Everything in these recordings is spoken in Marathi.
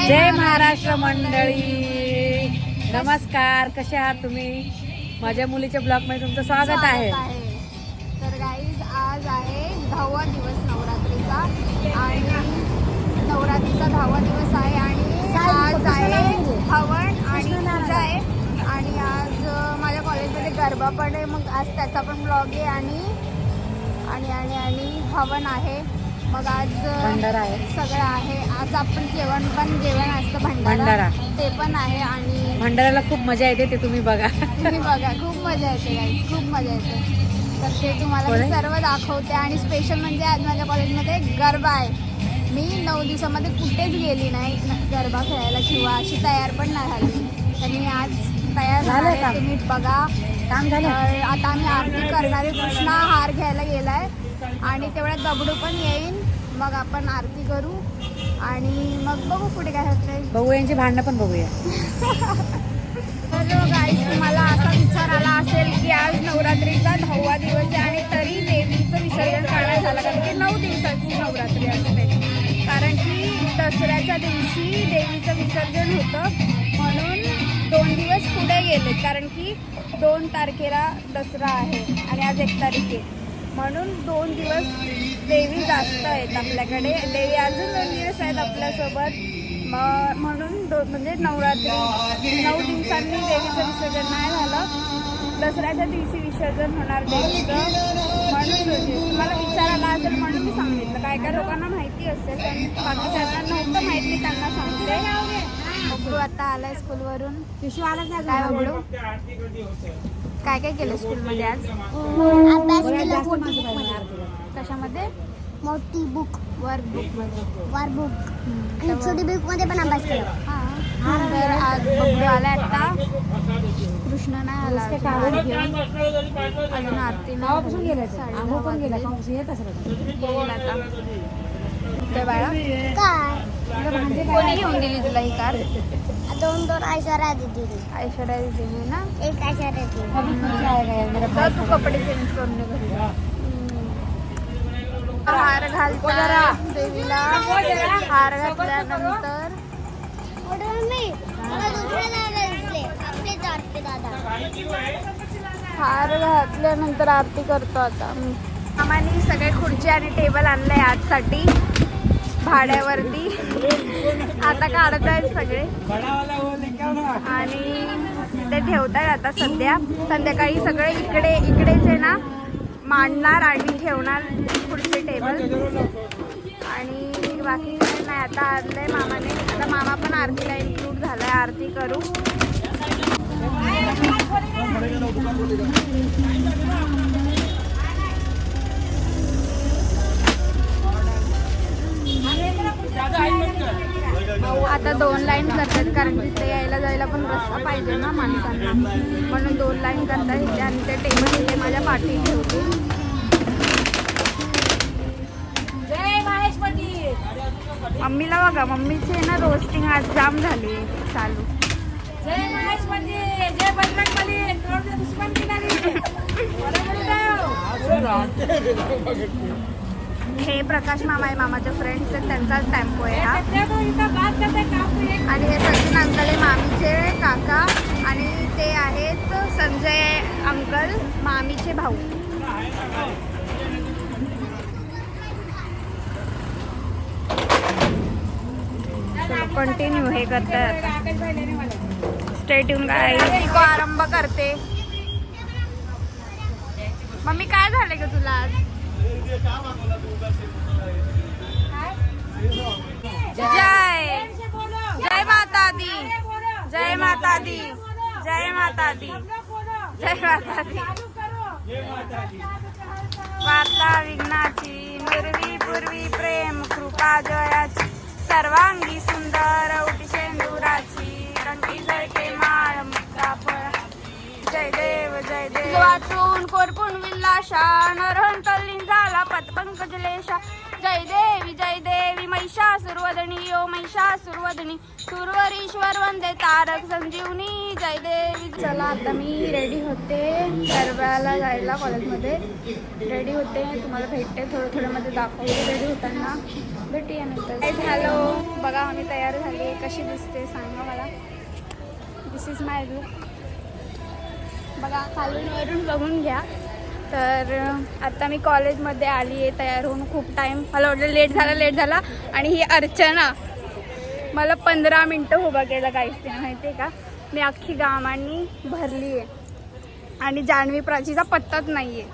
जय महाराष्ट्र मंडळी, नमस्कार. कसे आहात तुम्ही? माझ्या मुलीच्या ब्लॉगमध्ये तुमचं स्वागत आहे. तर गाईज, आज आहे 10वा दिवस नवरात्रीचा आणि नवरात्रीचा 10वा दिवस आहे आणि आज आहे हवन आणि पूजा आहे आणि आज माझ्या कॉलेजमध्ये गरबा पण आहे. मग आज त्याचा पण ब्लॉग आहे आणि आणि आणि आणि हवन आहे. मग आज भंडारा आहे, सगळं आहे. आज आपण जेवण असतं भंडारा ते पण आहे आणि भंडाऱ्याला खूप मजा येते, ते तुम्ही बघा. तुम्ही बघा, खूप मजा येते गाईज, खूप मजा येते. तर ते तुम्हाला मी सर्व दाखवते आणि स्पेशल म्हणजे आज माझ्या कॉलेजमध्ये गरबा आहे. मी 9 दिवसामध्ये कुठेच गेली नाही गरबा खेळायला किंवा अशी तयार पण नाही झाली. तर मी आज तयार झाले, तुम्ही बघा. काम झालं. आता आम्ही आरती करणारे. कृष्णा हार घ्यायला गेलाय आणि तेवढ्यात दगडू पण येईन. मग आपण आरती करू आणि मग बघू पुढे काय होतंय. बघू, यांची भांडणं पण बघूया. तर गाईज, तुम्हाला असा विचार आला असेल की आज नवरात्रीचा 10वा दिवस आहे आणि तरी देवीचं विसर्जन करण्यात झालं, कारण की 9 दिवसाची नवरात्री असते. कारण की दसऱ्याच्या दिवशी देवीचं विसर्जन होतं म्हणून 2 दिवस पुढे गेले, कारण की 2 तारखेला दसरा आहे आणि आज 1 तारीख आहे म्हणून 2 दिवस देवी जास्त आहेत आपल्याकडे. देवी अजून 2 दिवस आहेत आपल्यासोबत. म्हणून म्हणजे नवरात्री 9 दिवसांनी देवीचं विसर्जन नाही झालं. दसऱ्याच्या दिवशी विसर्जन होणार देवीचं म्हणून तुम्हाला विचार आला असेल म्हणून मी सांगितलं. काय काय लोकांना माहिती असेल पण बाकीच्यांना नव्हतं माहिती, त्यांना सांगते. बघू आता आलाय स्कूलवरून. पिशू आला काय बघू? काय काय केलं स्कूलमध्ये आज? कशामध्ये? मोठी बुक, वर्कबुक आणि छोटी बुक मध्ये पण अभ्यास केला. तर आज बघू आलाय आता. कृष्ण नाही आला अजून. आरती गावापासून गेलं, आंघोळ पण गेला, येत असं येईल आता. काय बाळा, काय कोणी घेऊन दिली तुला ही कार? दोन ऐश्वर्या दिदी, ऐश्वर्या दिदीने ना. एक ऐश्वर्या दिदी. तर तू कपडे चेंज करून ये घरी. हार घालता देवीला. हार घातल्यानंतर हार घातल्यानंतर आरती करतो. आता आम्हाला सगळे खुर्ची आणि टेबल आणलंय आजसाठी भाड्यावरती. आता काढत आहेत सगळे आणि ते ठेवतायत आता. संध्याकाळी सगळे इकडेच आहे ना मांडणार आणि ठेवणार खुर्ची टेबल आणि बाकी काही नाही. आता आणलंय मामाने. आता मामा पण आरतीला इन्क्लूड झालाय. आरती करू. आता 2 लाईन करतात, कारण तिथे यायला जायला पण रस्ता पाहिजे ना माणसांना, म्हणून 2 लाईन करतात इथे. आणि ते टेबल इथे माझ्या पाठी ठेवते. जय महेश पाटील. मम्मीला बघा, मम्मीची ना रोस्टिंग आज जाम झाली चालू. जय महेश पाटील, जय बजरंग बली, तोड दे दुश्मन की नाही. हे प्रकाश मामा आहे, मामाचे फ्रेंड्स आहेत, त्यांचाच टेम्पो आहे हा. आणि हे सचिन अंकल आहे, मामीचे काका. आणि ते आहेत संजय अंकल, मामीचे भाऊ. कंटिन्यू हे करतात. Stay tune. काय आरंभ करते. मम्मी काय झालं ग तुला आज? जय जय माता दी, जय माता दी, जय माता दी, जय माता दी. वार्ता विघ्नाची, निर्वी पूर्वी प्रेम कृपा जयाची, सर्वांगी सुंदर उटी शेंदुराची, कंठी झळके माळ मुक्ता फळा. जय देव जय देव. वाचून कोरपून विलाशा, नरहन तल्लीन झाला पतपंकजलेशा. जय देवी महिषासुरवदनी, ओ महिषासुरवदनी, सुरवरीश्वर वंदे तारक संजीवनी. जय देवी. चला आता मी रेडी होते गरब्याला जायला. कॉलेजमध्ये रेडी होते, तुम्हाला भेटते थोडं मध्ये दाखवते रेडी होताना. भेटूया नंतर. हॅलो, बघा आम्ही तयार झाली. कशी दिसते सांगा मला. दिस इज माय लुक. बघा खालून वरून बघून घ्या. तर आता मी कॉलेजमध्ये आली आहे तयार होऊन. खूप टाईम मला वाटलं लेट झाला. आणि ही अर्चना मला 15 मिनटं उभा केलं काहीच नाही माहिती आहे का. मी अख्खी गावांनी भरली आहे आणि जान्हवी प्राचीचा पत्ताच नाही आहे.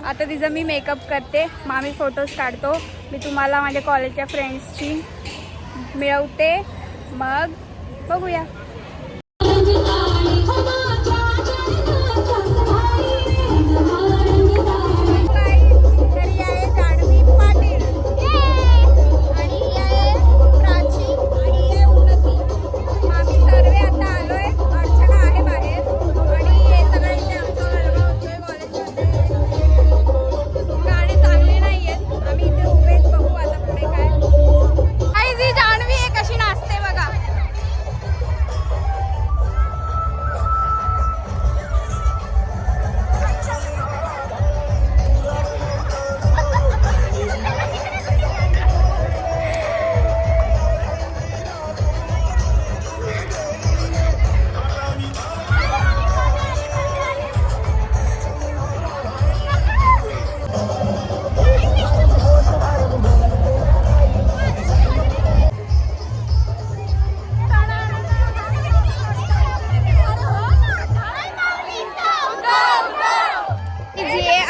आता तिचं मी मेकअप करते. मग आम्ही फोटोज काढतो. मी तुम्हाला माझ्या कॉलेजच्या फ्रेंड्सची मिळवते. मग बघूया.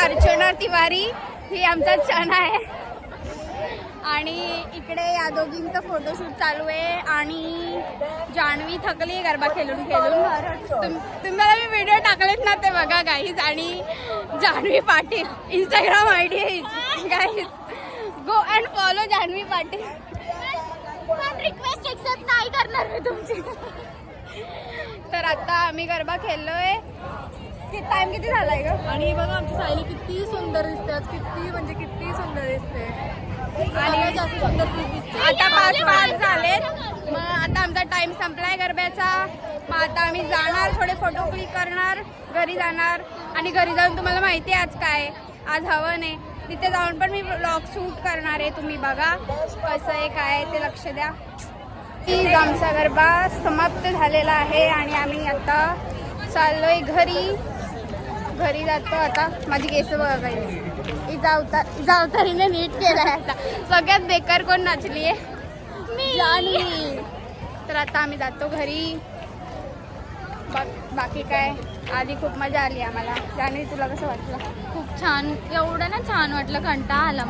अर्चना तिवारी ही आमचा चना आहे. आणि इकडे या दोघींचं फोटोशूट चालू आहे. आणि जान्हवी थकली आहे गरबा खेळून. तुम्हाला मी व्हिडिओ टाकलेत ना ते बघा गाईज. आणि जान्हवी पाटील इंस्टाग्राम ID आहे guys. Go and follow Janhavi Patil. Request accept नाही करणार मी तुमची. तर आता आम्ही गरबा खेळलोय. टाइम किती झालाय ग. आणि बघा आमची सायली किती सुंदर दिसते आज. किती सुंदर दिसते. आणि जास्त सुंदर दिसते. आता 5 झालेत. मग आता आमचा टाइम संपलाय गरब्याचा. मग आता आम्ही जाणार, थोडे फोटो क्लिक करणार, घरी जाणार. आणि घरी जाऊन तुम्हाला माहिती आहे आज काय, आज हवन आहे. तिथे जाऊन पण मी व्लॉग शूट करणार आहे. तुम्ही बघा कसं आहे काय आहे ते लक्ष द्या. प्लीज आमचा गरबा समाप्त झालेला आहे आणि आम्ही आता चाललोय घरी जातो. आता माझी केस बघा काही जावतारीने नीट केलाय. आता सगळ्यात बेकार कोण नाचली आहे मी, जान्हवी. तर आता आम्ही जातो घरी. बाकी काय, आधी खूप मजा आली आम्हाला. जान्हवी तुला कसं वाटलं? खूप छान. एवढं ना छान वाटलं. कंटाळा आला.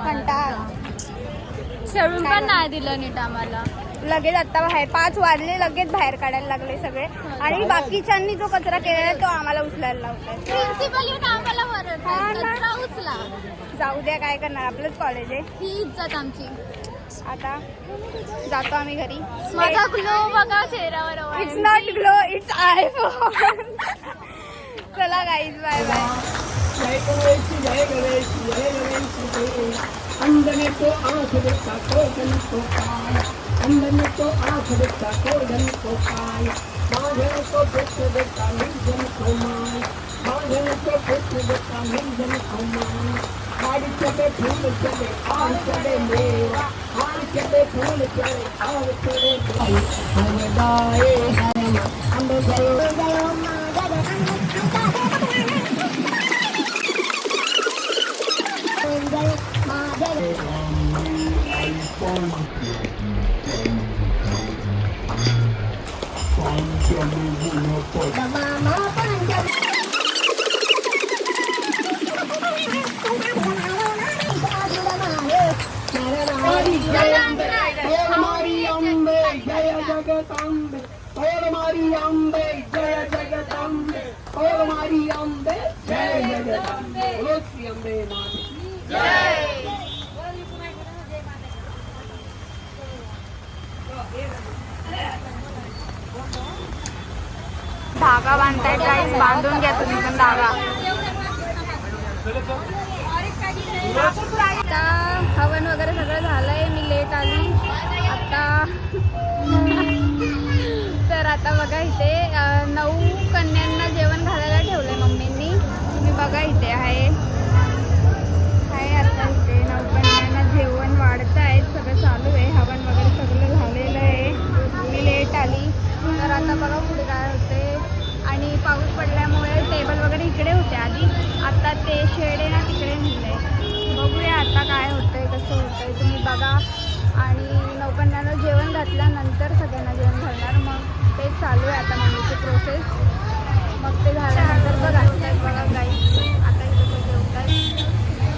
चढून पण नाही दिलं नीट आम्हाला. लगेच आता बाहेर 5 वाजले, लगेच बाहेर काढायला लागले सगळे. आणि बाकीच्यांनी जो कचरा केलेला तो आम्हाला उचलायला लावलाय. प्रिन्सिपल येऊन आम्हाला कचरा उचला. जाऊ द्या, काय करणार, आपलंच कॉलेज आहे. ही इज्जत आमची. आता जातो आम्ही घरी. माझा ग्लो बघा चेहऱ्यावर. It's not glow, it's iPhone. चला गाईज, बाय बाय. जय गणेश जय गणेश जय गणेश. अंधने को आँख देखता को जन को पाय. अंधने को आँख देखता को जन को पाय. बांधने को पेट देखता निर्जन को माय. बांधने को पेट देखता निर्जन को माय. हार चढ़े फूल चढ़े हार चढ़े मेवा. हार चढ़े फूल चढ़े हार चढ़े मेवा. हर गाए हम गयो हमारी अम्बे जय जगदम्बे. हमारी अम्बे जय जगदम्बे. हमारी अम्बे जय जगदम्बे. बोलो श्री अम्बे माता की जय. धागा बांधतायत गाईस, बांधून घ्या तुम्ही पण धागा. आता हवन वगैरे सगळं झालंय. मी लेट आली आता. तर आता बघा इथे 9 कन्यांना जेवण घालायला ठेवलंय मम्मींनी. तुम्ही बघा इथे आहे आता इथे 9 कन्यांना जेवण वाढत पाऊस पडल्यामुळे टेबल वगैरे इकडे होते आधी. आता ते शेड आहे ना तिकडे नेलंय. बघूया आता काय होतंय कसं होतंय तुम्ही बघा. आणि नौकन्याला जेवण घातल्यानंतर सगळ्यांना जेवण घालणार. मग ते चालू आहे आता मम्मीची प्रोसेस. मग ते झाल्यानंतर बघा गाईस आता इथे जेवतात.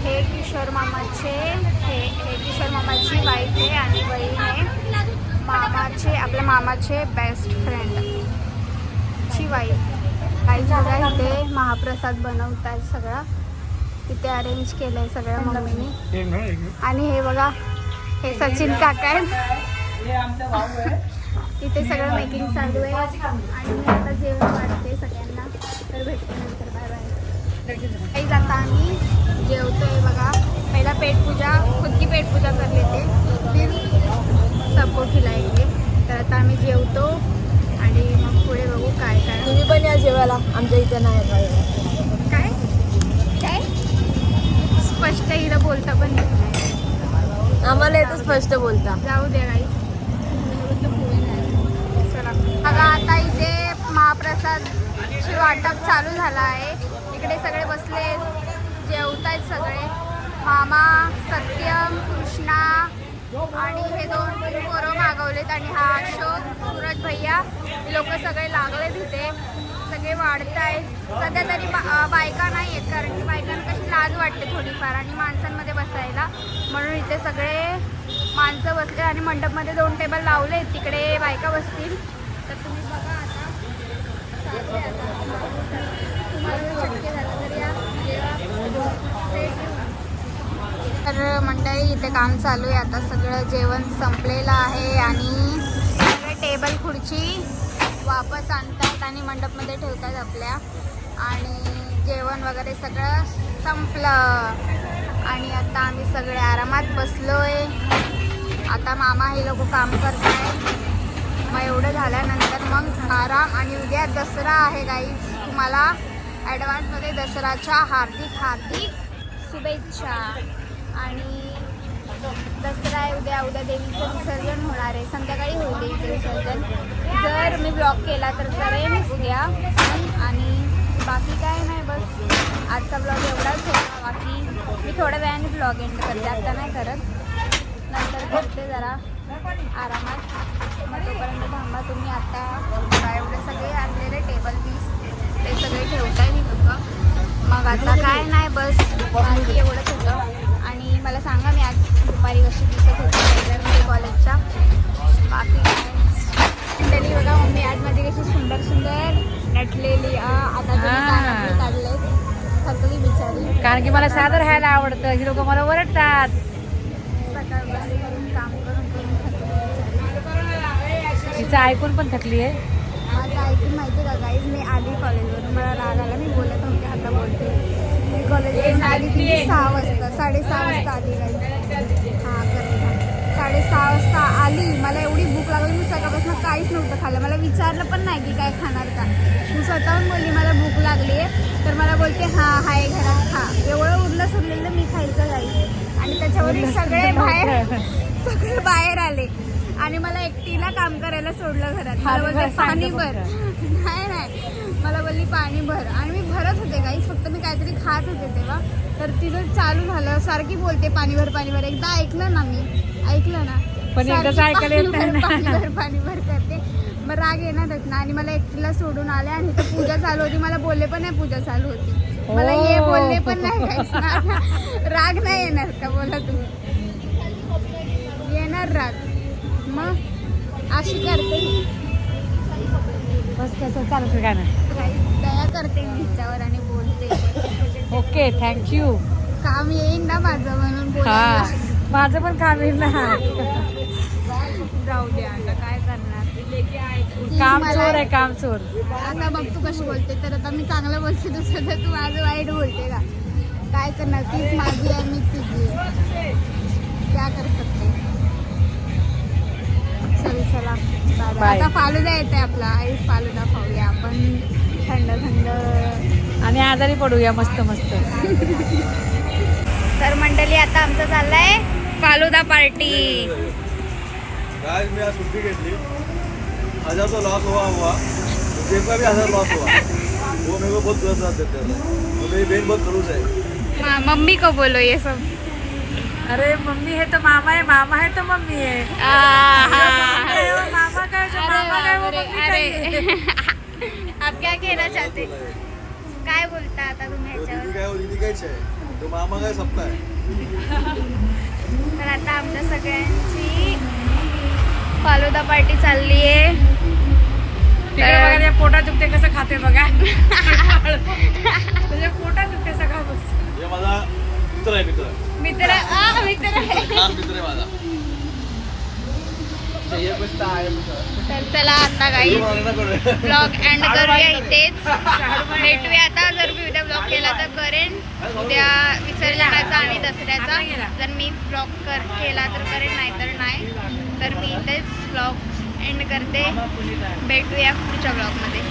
हे किशोर मामाचे हे किशोर मामाची वाईफ आहे आणि बहीण आहे मामाचे आपल्या मामाचे बेस्ट फ्रेंड ची वाईफ. काही बघा इथे महाप्रसाद बनवतात सगळा. इथे अरेंज केलं आहे सगळ्या मम्मीने. आणि हे बघा हे सचिन काका आहेत. इथे सगळं मेकिंग चालू आहे. आणि मी आता जेवण वाढते सगळ्यांना. तर भेटते नंतर. Bye bye. काही जाता आम्ही जेवतोय बघा. पहिला पेटपूजा खुद की पेटपूजा कर लेते फिर सबको खिलाएंगे. तर आता आम्ही जेवतो आणि मग पुढे बघू काय काय. तुम्ही पण या जेवायला आमच्या इथे नाही काय काय स्पष्ट हिला बोलता पण येत नाही. आम्हाला येतं स्पष्ट बोलता. जाऊ दे गाई. चला बघा आता इथे महाप्रसादची वाटप चालू झाला आहे. इकडे सगळे बसले जेवतायत सगळे. मामा सत्यम कृष्णा आणि हे 2 पोरं मागवलेत आणि हा अशोक सूरज भैया लोक सगळे लागले तिथे. सगळे वाढत आहेत. सध्या तरी बायका नाही आहेत कारण की बायकांना कशी लाज वाटते थोडीफार आणि माणसांमध्ये बसायला. म्हणून इथे सगळे माणसं बसले आणि मंडपमध्ये 2 टेबल लावले. तिकडे बायका बसतील. तर तुम्ही बघा आता चालू आहे आता. तुम्हाला शक्य झालं तर या जेव्हा. तर मंडळी इथे काम चालू आहे आता. सगळं जेवण संपलेलं आहे आणि सगळे टेबल खुर्ची वापस आणतात आणि मंडपमध्ये ठेवतात आपल्या. आणि जेवण वगैरे सगळं संपलं आणि आता आम्ही सगळे आरामात बसलोय. आता मामा हे लोक काम करत आहेत. मग एवढं झाल्यानंतर मग आराम. आणि उद्या दसरा आहे गाईज. तुम्हाला ॲडव्हान्समध्ये दसऱ्याच्या हार्दिक शुभेच्छा. आणि दसरा आहे उद्या. उद्या देवीचं विसर्जन होणार आहे. संध्याकाळी होईल देवीचं विसर्जन. जर मी ब्लॉग केला तर करेन उद्या. आणि बाकी काय नाही बस आजचा ब्लॉग एवढाच होता. बाकी मी थोड्या वेळाने ब्लॉग एंड करते. आता नाही करत. नंतर करते जरा आरामात. मग तोपर्यंत थांबा तुम्ही. आता एवढे सगळे आणलेले टेबल पीस ते सगळे ठेवताय मी लोक. मग आता काय नाही बस बाकी एवढंच होतं. आणि मला सांगा मी आज दुपारी कशी दिसत होती कॉलेजच्या. बाकी काय मंडळी बघा मम्मी आज माझी कशी सुंदर सुंदर नटलेली. आता तुम्ही काढले थकली बिचारी. कारण की मला सादर राहायला आवडतं. ही लोक मला ओरडतात. सकाळपासून काम करून तिचं ऐकून पण थकली आहे. माझं ऐकून माहिती का गाईज मी आली कॉलेजवरून. मला राग आला. मी बोलत होते आता बोलते. मी कॉलेजवरून आली किती 6 वाजता 6:30 वाजता आली गाईज. हां करते 6:30 वाजता आली. मला एवढी भूक लागली. मी सकाळपासून काहीच नव्हतं खाल्लं. मला विचारलं पण नाही की काय खाणार का. मी स्वतःहून बोलली मला भूक लागली आहे. तर मला बोलते हां हाय घरात खा. एवढं उरलं सुरलेलं मी खायचं गाईज. आणि त्याच्यावरून सगळे बाहेर आले आणि मला एकटीला काम करायला सोडलं घरात. मला बोलते पाणी भर. नाही मला बोलली पाणी भर. आणि मी भरत होते गाईस. फक्त मी काहीतरी खात होते तेव्हा. तर तिथं चालू झालं सारखी बोलते पाणी भर पाणी भर. एकदा ऐकलं ना मी ऐकलं ना पण एकदाच ऐकायला येत नाही ना. पाणी भर करते. मग राग येणारच ना. आणि मला एकटीला सोडून आले आणि इथं पूजा चालू होती. मला बोलले पण नाही पूजा चालू होती. मला ये बोलले पण नाही काहीच ना. राग नाही येणार का बोला तुम्ही. येणार राग. मग अशी करते बस कसं चालतं का ना. दया करते मी हिच्यावर आणि बोलते. Okay thank you. काम येईन ना माझं म्हणून हा बोलायला. माझं पण काम येईल ना. जाऊ दे आता काय करणार. काम चोर आहे काम चोर. आता बघ तू कशी बोलते. तर आता मी चांगलं बोलते दुसरं तर तू माझं वाईट बोलते का. काय करणार. तीच माझी आहे मी तुझी आहे. क्या कर सकते. चला बाय. आता फालुदा येते आपला. आई फालुदा खाऊया आपण थंड थंड आणि आजारी पडूया मस्त मस्त. तर मंडळी आता आमचं चाललंय फालुदा पार्टी. आज मी आज सुट्टी घेतली. 1000 लॉस हुआ मुझे का भी 1000 लॉस हुआ. वो मेरे को बहुत गलत साथ देते हैं तो मेरी बहन बहुत खड़ूस है। मम्मी को बोलो ये सब। अरे मम्मी है तो मामा है, मामा है तो मम्मी है। अरे वो मामा का है, जो मामा का है वो मम्मी का ही है। आप क्या कहना चाहते? काय बोलता आता तुम्ही तो दीदी ह्याच्यावर? काय वो दीदी काहीच आहे तो मामा काय सप्ता आहे। तर आता आमच्या सगळ्यांची फालुदा पार्टी चालली आहे. तिकडे बघा ते पोटात दुखते कसं खाते बघा. तुझ्या पोटात दुखते सकाळपासून. हे माझा मित्र आहे मित्र मित्र लहान मित्र आहे माझा। तर चला आता काही ब्लॉग एंड करूया इथेच. भेटूया आता. जर मी उद्या ब्लॉग केला तर करेन, उद्या विसर्जनाचा आणि दसऱ्याचा. जर मी ब्लॉग केला तर करेन, नाही तर नाही. तर मी इथेच ब्लॉग एंड करते. भेटूया पुढच्या ब्लॉगमध्ये.